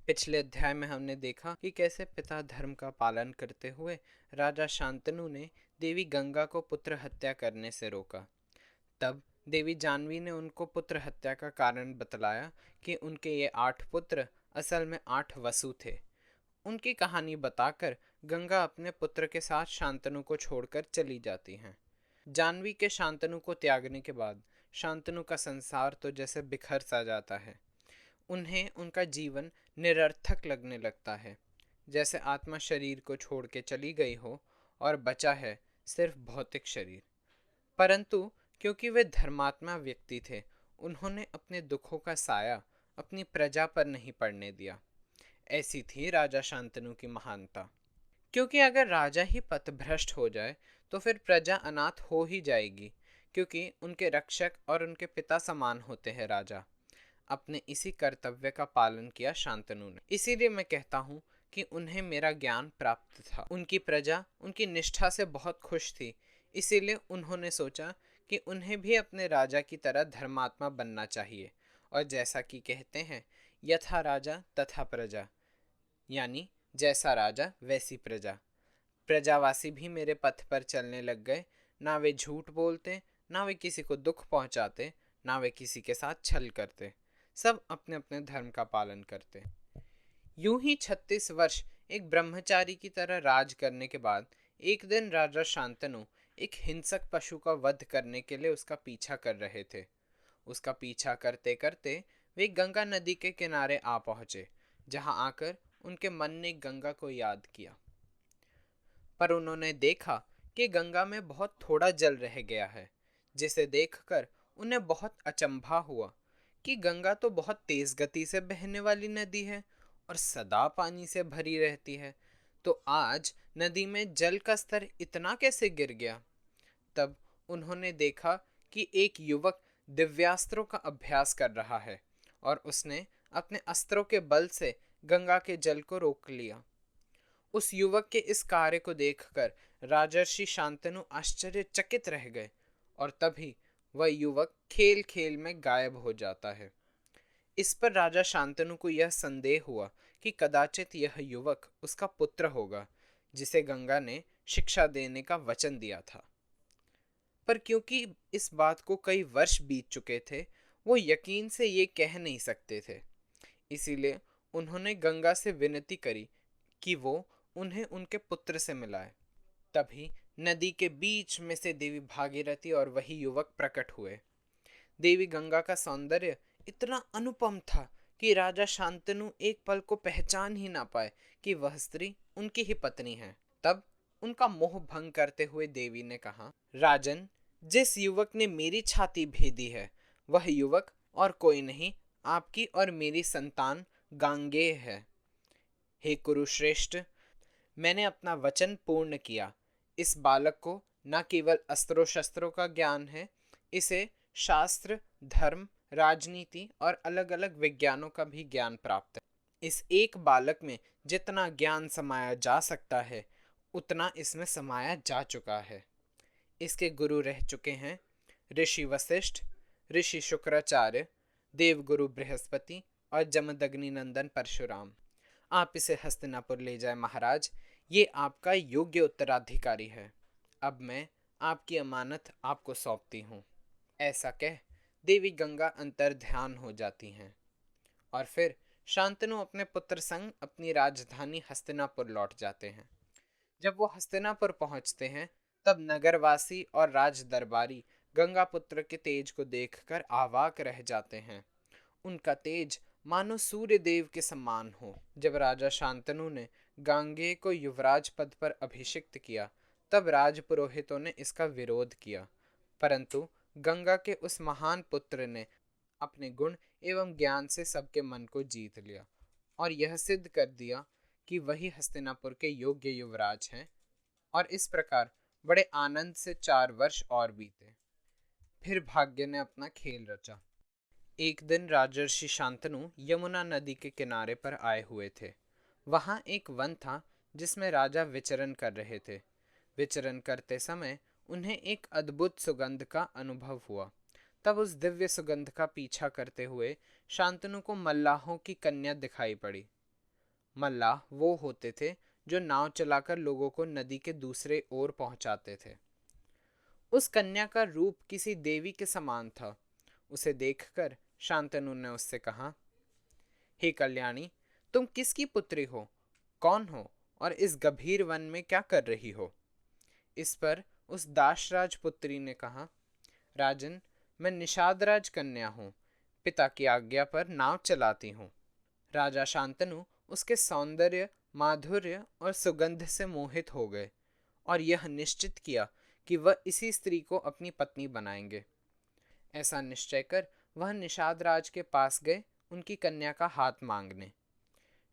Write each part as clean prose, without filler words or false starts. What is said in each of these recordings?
पिछले अध्याय में हमने देखा कि कैसे पिता धर्म का पालन करते हुए राजा शांतनु ने देवी गंगा को पुत्र हत्या करने से रोका। तब देवी जानवी ने उनको पुत्र हत्या का कारण बतलाया कि उनके ये 8 पुत्र असल में 8 वसु थे। उनकी कहानी बताकर गंगा अपने पुत्र के साथ शांतनु को छोड़कर चली जाती हैं। जानवी के शांतनु को त्यागने के बाद शांतनु का संसार तो जैसे बिखर सा जाता है। उन्हें उनका जीवन निरर्थक लगने लगता है, जैसे आत्मा शरीर को छोड़ के चली गई हो और बचा है सिर्फ भौतिक शरीर। परंतु क्योंकि वे धर्मात्मा व्यक्ति थे, उन्होंने अपने दुखों का साया अपनी प्रजा पर नहीं पड़ने दिया। ऐसी थी राजा शांतनु की महानता। क्योंकि अगर राजा ही पथभ्रष्ट हो जाए तो फिर प्रजा अनाथ हो ही जाएगी, क्योंकि उनके रक्षक और उनके पिता समान होते हैं राजा। अपने इसी कर्तव्य का पालन किया शांतनु ने। इसीलिए मैं कहता हूँ कि उन्हें मेरा ज्ञान प्राप्त था। उनकी प्रजा उनकी निष्ठा से बहुत खुश थी, इसीलिए उन्होंने सोचा कि उन्हें भी अपने राजा की तरह धर्मात्मा बनना चाहिए। और जैसा कि कहते हैं, यथा राजा तथा प्रजा, यानी जैसा राजा वैसी प्रजा। प्रजावासी भी मेरे पथ पर चलने लग गए। ना वे झूठ बोलते, ना वे किसी को दुख पहुंचाते, ना वे किसी के साथ छल करते। सब अपने अपने धर्म का पालन करते। यूं ही 36 वर्ष एक ब्रह्मचारी की तरह राज करने के बाद एक दिन राजा शांतनु एक हिंसक पशु का वध करने के लिए उसका पीछा कर रहे थे। उसका पीछा करते करते वे गंगा नदी के किनारे आ पहुंचे, जहां आकर उनके मन ने गंगा को याद किया। पर उन्होंने देखा कि गंगा में बहुत थोड़ा जल रह गया है, जिसे देखकर उन्हें बहुत अचंभा हुआ कि गंगा तो बहुत तेज गति से बहने वाली नदी है और सदा पानी से भरी रहती है, तो आज नदी में जल का स्तर इतना कैसे गिर गया। तब उन्होंने देखा कि एक युवक दिव्यास्त्रों का अभ्यास कर रहा है और उसने अपने अस्त्रों के बल से गंगा के जल को रोक लिया। उस युवक के इस कार्य को देखकर राजर्षि शांतनु आश्चर्यचकित रह गए और तभी वह युवक खेल खेल में गायब हो जाता है। इस पर राजा शांतनु को यह संदेह हुआ कि कदाचित यह युवक उसका पुत्र होगा, जिसे गंगा ने शिक्षा देने का वचन दिया था। पर क्योंकि इस बात को कई वर्ष बीत चुके थे, वो यकीन से ये कह नहीं सकते थे। इसीलिए उन्होंने गंगा से विनती करी कि वो उन्हें उनके पुत्र से मिलाए। तभी नदी के बीच में से देवी भागीरथी और वही युवक प्रकट हुए। देवी गंगा का सौंदर्य इतना अनुपम था कि राजा शांतनु एक पल को पहचान ही ना पाए कि वह स्त्री उनकी ही पत्नी है। तब उनका मोह भंग करते हुए देवी ने कहा, राजन, जिस युवक ने मेरी छाती भेदी है वह युवक और कोई नहीं, आपकी और मेरी संतान गांगेय है। हे कुरुश्रेष्ठ, मैंने अपना वचन पूर्ण किया। इस बालक को न केवल अस्त्रों शस्त्रों का ज्ञान है, इसे शास्त्र, धर्म, राजनीति और अलग अलग विज्ञानों का भी ज्ञान प्राप्त है। इस एक बालक में जितना ज्ञान समाया जा सकता है उतना इसमें समाया जा चुका है। इसके गुरु रह चुके हैं ऋषि वशिष्ठ, ऋषि शुक्राचार्य, देवगुरु बृहस्पति और जमदग्नि नंदन परशुराम। आप इसे हस्तिनापुर ले जाए महाराज, ये आपका योग्य उत्तराधिकारी है। अब मैं आपकी अमानत आपको सौंपती हूँ। ऐसा कह देवी गंगा अंतर ध्यान हो जाती हैं और फिर शांतनु अपने पुत्र संग अपनी राजधानी हस्तिनापुर लौट जाते हैं। जब वो हस्तिनापुर पहुंचते हैं तब नगरवासी और राज दरबारी गंगा पुत्र के तेज को देखकर आवाक रह जाते हैं। उनका तेज मानो सूर्य देव के समान हो। जब राजा शांतनु ने गांगेय को युवराज पद पर अभिषिक्त किया तब राजपुरोहितों ने इसका विरोध किया, परंतु गंगा के उस महान पुत्र ने अपने गुण एवं ज्ञान से सबके मन को जीत लिया और यह सिद्ध कर दिया कि वही हस्तिनापुर के योग्य युवराज हैं। और इस प्रकार बड़े आनंद से 4 वर्ष और बीते। फिर भाग्य ने अपना खेल रचा। एक दिन राजर्षि शांतनु यमुना नदी के किनारे पर आए हुए थे। वहां एक वन था जिसमें राजा विचरण कर रहे थे। विचरण करते समय उन्हें एक अद्भुत सुगंध का अनुभव हुआ। तब उस दिव्य सुगंध का पीछा करते हुए शांतनु को मल्लाहों की कन्या दिखाई पड़ी। मल्लाह वो होते थे जो नाव चलाकर लोगों को नदी के दूसरे ओर पहुंचाते थे। उस कन्या का रूप किसी देवी के समान था। उसे देखकर शांतनु ने उससे कहा, हे कल्याणी, तुम किसकी पुत्री हो, कौन हो और इस गंभीर वन में क्या कर रही हो? इस पर उस दासराज पुत्री ने कहा, राजन, मैं निषादराज कन्या हूँ, पिता की आज्ञा पर नाव चलाती हूँ। राजा शांतनु उसके सौंदर्य, माधुर्य और सुगंध से मोहित हो गए और यह निश्चित किया कि वह इसी स्त्री को अपनी पत्नी बनाएंगे। ऐसा निश्चय कर वह निषाद राज के पास गए उनकी कन्या का हाथ मांगने।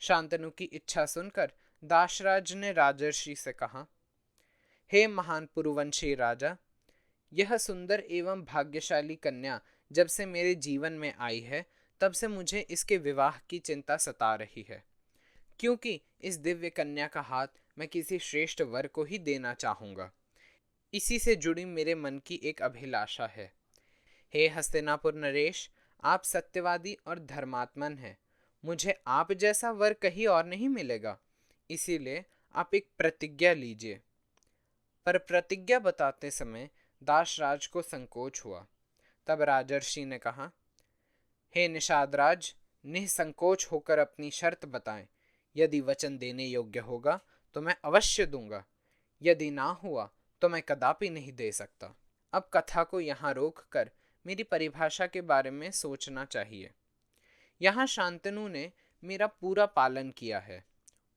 शांतनु की इच्छा सुनकर दासराज ने राजर्षि से कहा, हे महान पुरुवंशी राजा, यह सुंदर एवं भाग्यशाली कन्या जब से मेरे जीवन में आई है तब से मुझे इसके विवाह की चिंता सता रही है, क्योंकि इस दिव्य कन्या का हाथ मैं किसी श्रेष्ठ वर को ही देना चाहूंगा। इसी से जुड़ी मेरे मन की एक अभिलाषा है। हे हस्तिनापुर नरेश, आप सत्यवादी और धर्मात्मन हैं। मुझे आप जैसा वर कहीं और नहीं मिलेगा, इसीलिए आप एक प्रतिज्ञा लीजिए। पर प्रतिज्ञा बताते समय दासराज को संकोच हुआ। तब राजर्षि ने कहा, हे निषादराज, निसंकोच होकर अपनी शर्त बताएं। यदि वचन देने योग्य होगा तो मैं अवश्य दूंगा, यदि ना हुआ तो मैं कदापि नहीं दे सकता। अब कथा को यहाँ रोककर मेरी परिभाषा के बारे में सोचना चाहिए। यहाँ शांतनु ने मेरा पूरा पालन किया है।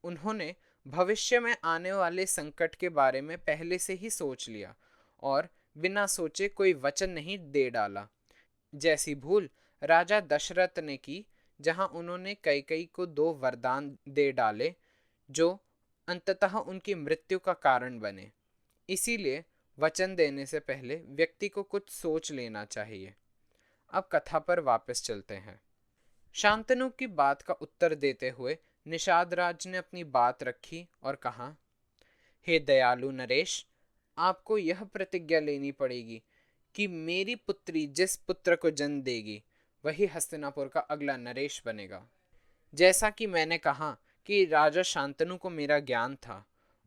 उन्होंने भविष्य में आने वाले संकट के बारे में पहले से ही सोच लिया और बिना सोचे कोई वचन नहीं दे डाला। जैसी भूल राजा दशरथ ने की, जहां उन्होंने कैकेयी को 2 वरदान दे डाले जो अंततः उनकी मृत्यु का कारण बने। इसीलिए वचन देने से पहले व्यक्ति को कुछ सोच लेना चाहिए। अब कथा पर वापस चलते हैं। शांतनु की बात का उत्तर देते हुए निषादराज ने अपनी बात रखी और कहा, हे दयालु नरेश, आपको यह प्रतिज्ञा लेनी पड़ेगी कि मेरी पुत्री जिस पुत्र को जन्म देगी वही हस्तिनापुर का अगला नरेश बनेगा। जैसा कि मैंने कहा कि राजा शांतनु को मेरा ज्ञान था,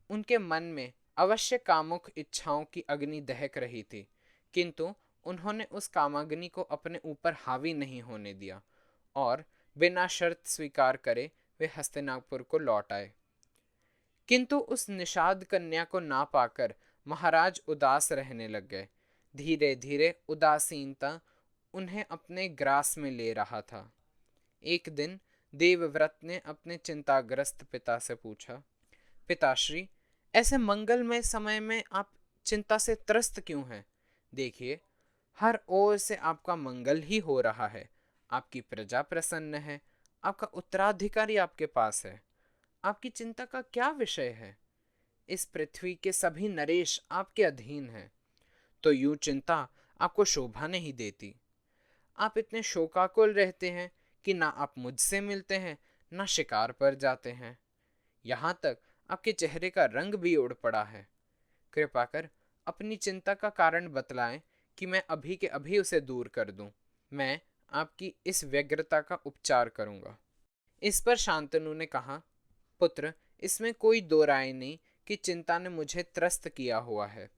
उनके मन में अवश्य कामुक इच्छाओं की अग्नि दहक रही थी, किंतु उन्होंने उस कामाग्नि को अपने ऊपर हावी नहीं होने दिया और बिना शर्त स्वीकार करे वे हस्तिनापुर को लौट आए। किंतु उस निषाद कन्या को ना पाकर महाराज उदास रहने लग गए। धीरे धीरे उदासीनता उन्हें अपने ग्रास में ले रहा था। एक दिन देवव्रत ने अपने चिंताग्रस्त पिता से पूछा, पिताश्री, ऐसे मंगलमय समय में आप चिंता से त्रस्त क्यों हैं? देखिए, हर ओर से आपका मंगल ही हो रहा है। आपकी प्रजा प्रसन्न है, आपका उत्तराधिकारी आपके पास है। आपकी चिंता का क्या विषय है? इस पृथ्वी के सभी नरेश आपके अधीन हैं, तो यूं चिंता आपको शोभा नहीं देती। आप इतने शोकाकुल रहते हैं कि ना आप मुझसे मिलते हैं, ना शिकार पर जाते हैं। यहाँ तक आपके चेहरे का रंग भी उड़ पड़ा है। कृपा कर अपनी चिंता का कारण बतलाएं कि मैं अभी के अभी उसे दूर कर दूं। मैं आपकी इस व्यग्रता का उपचार करूंगा। इस पर शांतनु ने कहा, पुत्र, इसमें कोई दो राय नहीं कि चिंता ने मुझे त्रस्त किया हुआ है।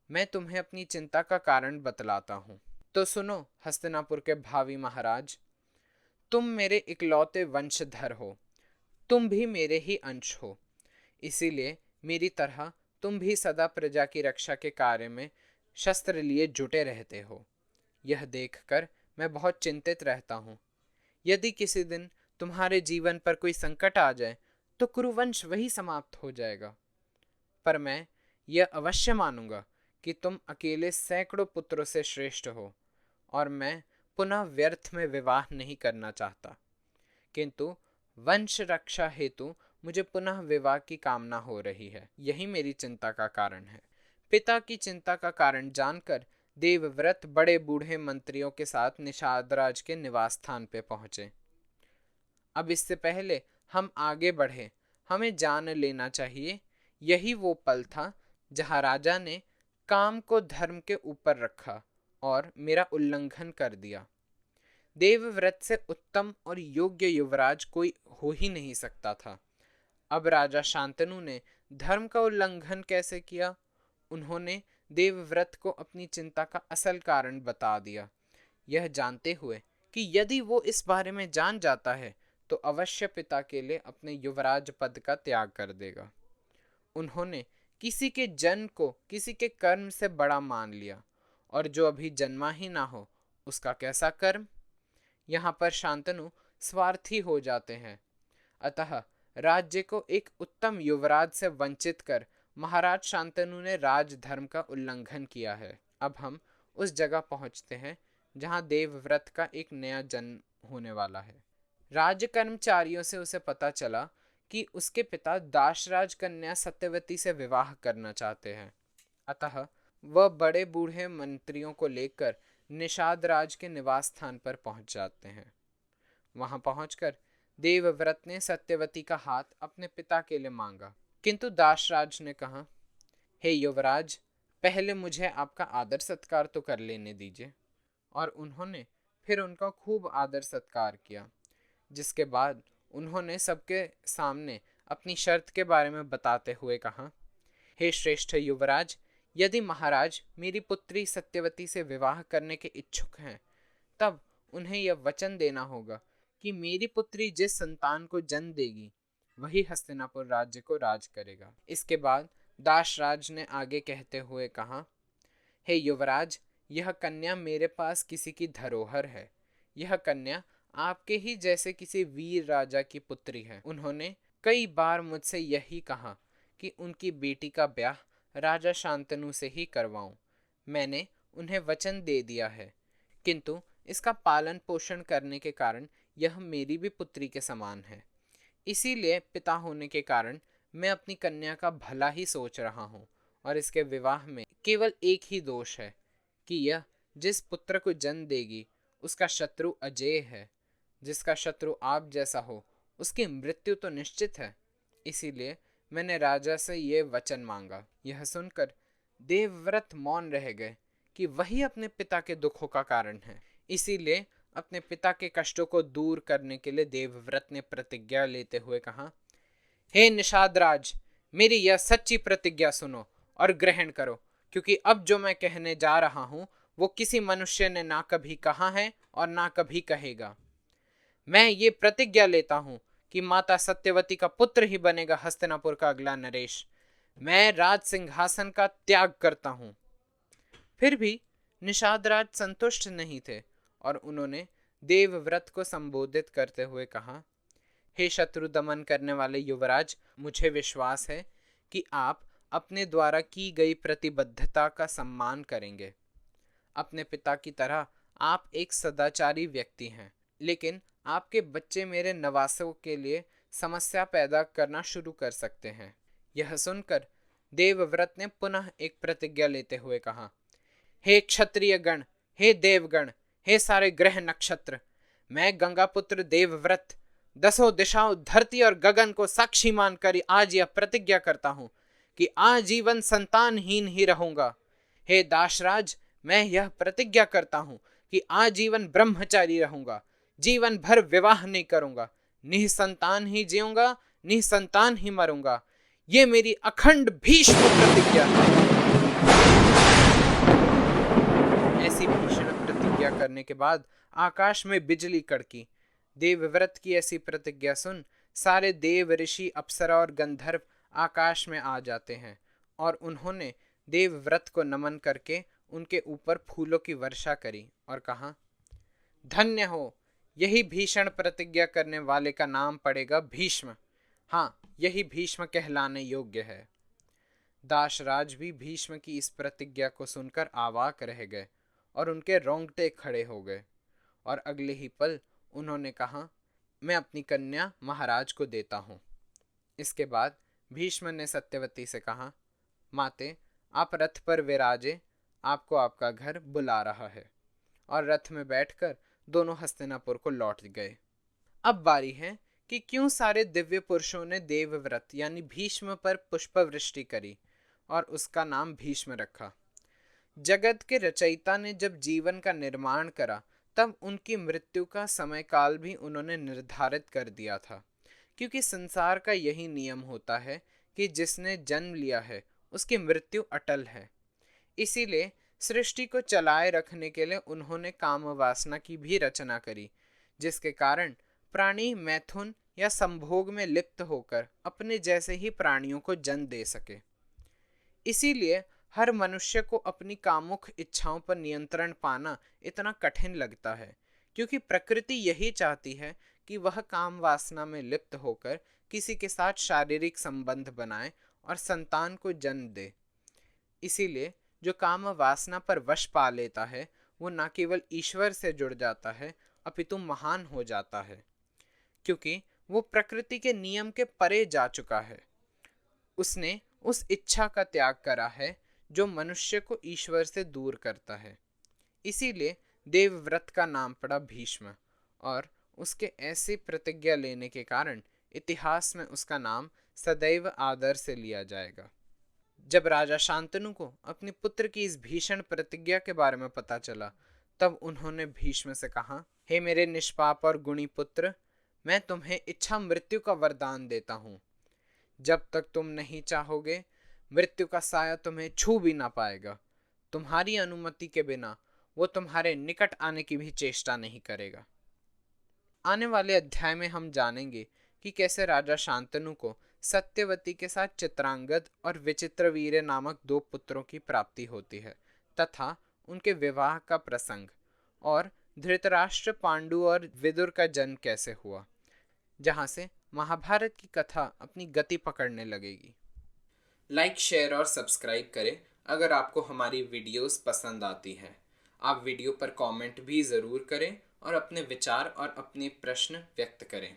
मैं तुम्हें अपनी चिंता का कारण बतलाता हूँ। तो सुनो हस्तिनापुर के भावी महाराज, तुम मेरे इकलौते वंशधर हो, तुम भी मेरे ही अंश हो, इसीलिए मेरी तरह तुम भी सदा प्रजा की रक्षा के कार्य में शस्त्र लिए जुटे रहते हो। यह देखकर मैं बहुत चिंतित रहता हूँ। यदि किसी दिन तुम्हारे जीवन पर कोई संकट आ जाए तो कुरुवंश वही समाप्त हो जाएगा। पर मैं यह अवश्य मानूंगा कि तुम अकेले सैकड़ों पुत्रों से श्रेष्ठ हो और मैं पुनः व्यर्थ में विवाह नहीं करना चाहता, किंतु वंश रक्षा हेतु मुझे पुनः विवाह की कामना हो रही है। यही मेरी चिंता का कारण है। पिता की चिंता का कारण जानकर देवव्रत बड़े बूढ़े मंत्रियों के साथ निषादराज के निवास स्थान पे पहुंचे। अब इससे पहले हम आगे बढ़े, हमें जान लेना चाहिए यही वो पल था जहां राजा ने काम को धर्म के ऊपर रखा और मेरा उल्लंघन कर दिया। देवव्रत से उत्तम और योग्य युवराज कोई हो ही नहीं सकता था। अब राजा शांतनु ने धर्म का उल्लंघन कैसे किया? उन्होंने देवव्रत को अपनी चिंता का असल कारण बता दिया, यह जानते हुए कि यदि वो इस बारे में जान जाता है तो अवश्य पिता के लिए अपने युवराज पद का त्याग कर देगा। उन्होंने किसी के जन्म को किसी के कर्म से बड़ा मान लिया, और जो अभी जन्मा ही ना हो उसका कैसा कर्म। यहाँ पर शांतनु स्वार्थी हो जाते हैं। अतः राज्य को एक उत्तम युवराज से वंचित कर महाराज शांतनु ने राजधर्म का उल्लंघन किया है। अब हम उस जगह पहुंचते हैं जहां देवव्रत का एक नया जन्म होने वाला है। राज्य कर्मचारियों से उसे पता चला कि उसके पिता दाशराज कन्या सत्यवती से विवाह करना चाहते हैं। अतः वह बड़े बूढ़े मंत्रियों को लेकर निषाद राज के निवास स्थान पर पहुंच जाते हैं। वहां पहुंचकर देवव्रत ने सत्यवती का हाथ अपने पिता के लिए मांगा, किंतु दाशराज ने कहा, हे युवराज, पहले मुझे आपका आदर सत्कार तो कर लेने दीजिए। और उन्होंने फिर उनका खूब आदर सत्कार किया, जिसके बाद उन्होंने सबके सामने अपनी शर्त के बारे में बताते हुए कहा, हे श्रेष्ठ युवराज, यदि महाराज मेरी पुत्री सत्यवती से विवाह करने के इच्छुक हैं, तब उन्हें यह वचन देना होगा कि मेरी पुत्री जिस संतान को जन्म देगी वही हस्तिनापुर राज्य को राज करेगा। इसके बाद दाशराज ने आगे कहते हुए कहा, हे युवराज, यह कन्या मेरे पास किसी की धरोहर है। यह कन्या आपके ही जैसे किसी वीर राजा की पुत्री है। उन्होंने कई बार मुझसे यही कहा कि उनकी बेटी का ब्याह राजा शांतनु से ही करवाऊं। मैंने उन्हें वचन दे दिया है, किंतु इसका पालन पोषण करने के कारण यह मेरी भी पुत्री के समान है। इसीलिए पिता होने के कारण मैं अपनी कन्या का भला ही सोच रहा हूँ, और इसके विवाह में केवल एक ही दोष है कि यह जिस पुत्र को जन्म देगी उसका शत्रु अजेय है। जिसका शत्रु आप जैसा हो उसकी मृत्यु तो निश्चित है। इसीलिए मैंने राजा से ये वचन मांगा। यह सुनकर देवव्रत मौन रह गए कि वही अपने पिता के दुखों का कारण है। इसीलिए अपने पिता के कष्टों को दूर करने के लिए देवव्रत ने प्रतिज्ञा लेते हुए कहा, हे निषाद राज, मेरी यह सच्ची प्रतिज्ञा सुनो और ग्रहण करो, क्योंकि अब जो मैं कहने जा रहा हूं वो किसी मनुष्य ने ना कभी कहा है और ना कभी कहेगा। मैं ये प्रतिज्ञा लेता हूं कि माता सत्यवती का पुत्र ही बनेगा हस्तिनापुर का अगला नरेश। मैं राज सिंहासन का त्याग करता हूं। फिर भी निषाद राज संतुष्ट नहीं थे और उन्होंने देवव्रत को संबोधित करते हुए कहा, हे शत्रु दमन करने वाले युवराज, मुझे विश्वास है कि आप अपने द्वारा की गई प्रतिबद्धता का सम्मान करेंगे। अपने पिता की तरह आप एक सदाचारी व्यक्ति हैं, लेकिन आपके बच्चे मेरे नवासों के लिए समस्या पैदा करना शुरू कर सकते हैं। यह सुनकर देवव्रत ने पुनः एक प्रतिज्ञा लेते हुए कहा, हे क्षत्रिय गण, हे देवगण, हे सारे ग्रह नक्षत्र, मैं गंगापुत्र देवव्रत 10 दिशाओं धरती और गगन को साक्षी मानकर आज यह प्रतिज्ञा करता हूं कि आजीवन संतानहीन ही रहूंगा। हे दाशराज, मैं यह प्रतिज्ञा करता हूं कि आजीवन ब्रह्मचारी रहूंगा, जीवन भर विवाह नहीं करूंगा, निसंतान ही जीऊंगा, निसंतान ही मरूंगा। ये मेरी अखंड भीष्म प्रतिज्ञा है। ऐसी भीषण प्रतिज्ञा करने के बाद आकाश में बिजली कड़की। देवव्रत की ऐसी प्रतिज्ञा सुन सारे देव, ऋषि, अप्सरा और गंधर्व आकाश में आ जाते हैं और उन्होंने देवव्रत को नमन करके उनके ऊपर फूलों की वर्षा करी और कहा, धन्य हो, यही भीषण प्रतिज्ञा करने वाले का नाम पड़ेगा भीष्म। हाँ, यही भीष्म कहलाने योग्य है। दाशराज भी भीष्म की इस प्रतिज्ञा को सुनकर अवाक रह गए और उनके रोंगटे खड़े हो गए, और अगले ही पल उन्होंने कहा, मैं अपनी कन्या महाराज को देता हूँ। इसके बाद भीष्म ने सत्यवती से कहा, माते, आप रथ पर विराजे, आपको आपका घर बुला रहा है। और रथ में बैठकर दोनों हस्तिनापुर को लौट गए। अब बारी है कि क्यों सारे दिव्य पुरुषों ने देवव्रत यानी भीष्म पर पुष्पवृष्टि करी और उसका नाम भीष्म रखा। जगत के रचयिता ने जब जीवन का निर्माण करा तब उनकी मृत्यु का समय काल भी उन्होंने निर्धारित कर दिया था, क्योंकि संसार का यही नियम होता है कि जिसने जन्म लिया है उसकी मृत्यु अटल है। इसीलिए सृष्टि को चलाए रखने के लिए उन्होंने काम वासना की भी रचना करी, जिसके कारण प्राणी मैथुन या संभोग में लिप्त होकर अपने जैसे ही प्राणियों को जन्म दे सके। इसीलिए हर मनुष्य को अपनी कामुक इच्छाओं पर नियंत्रण पाना इतना कठिन लगता है, क्योंकि प्रकृति यही चाहती है कि वह काम वासना में लिप्त होकर किसी के साथ शारीरिक संबंध बनाए और संतान को जन्म दे। इसीलिए जो काम वासना पर वश पा लेता है वो न केवल ईश्वर से जुड़ जाता है अपितु महान हो जाता है, क्योंकि वो प्रकृति के नियम के परे जा चुका है। उसने उस इच्छा का त्याग करा है जो मनुष्य को ईश्वर से दूर करता है। इसीलिए देवव्रत का नाम पड़ा भीष्म, और उसके ऐसी प्रतिज्ञा लेने के कारण इतिहास में उसका नाम सदैव आदर से लिया जाएगा। जब राजा शांतनु को अपने पुत्र की इस भीषण प्रतिज्ञा के बारे में पता चला, तब उन्होंने भीष्म से कहा, हे मेरे निष्पाप और गुणी पुत्र, मैं तुम्हें इच्छा मृत्यु का वरदान देता हूँ। जब तक तुम नहीं चाहोगे, मृत्यु का साया तुम्हें छू भी ना पाएगा। तुम्हारी अनुमति के बिना वो तुम्हारे निकट आने की भी चेष्टा नहीं करेगा। आने वाले अध्याय में हम जानेंगे कि कैसे राजा शांतनु को सत्यवती के साथ चित्रांगद और विचित्रवीर्य नामक 2 पुत्रों की प्राप्ति होती है, तथा उनके विवाह का प्रसंग, और धृतराष्ट्र, पांडु और विदुर का जन्म कैसे हुआ, जहां से महाभारत की कथा अपनी गति पकड़ने लगेगी। लाइक, शेयर और सब्सक्राइब करें अगर आपको हमारी वीडियोस पसंद आती हैं। आप वीडियो पर कमेंट भी ज़रूर करें और अपने विचार और अपने प्रश्न व्यक्त करें।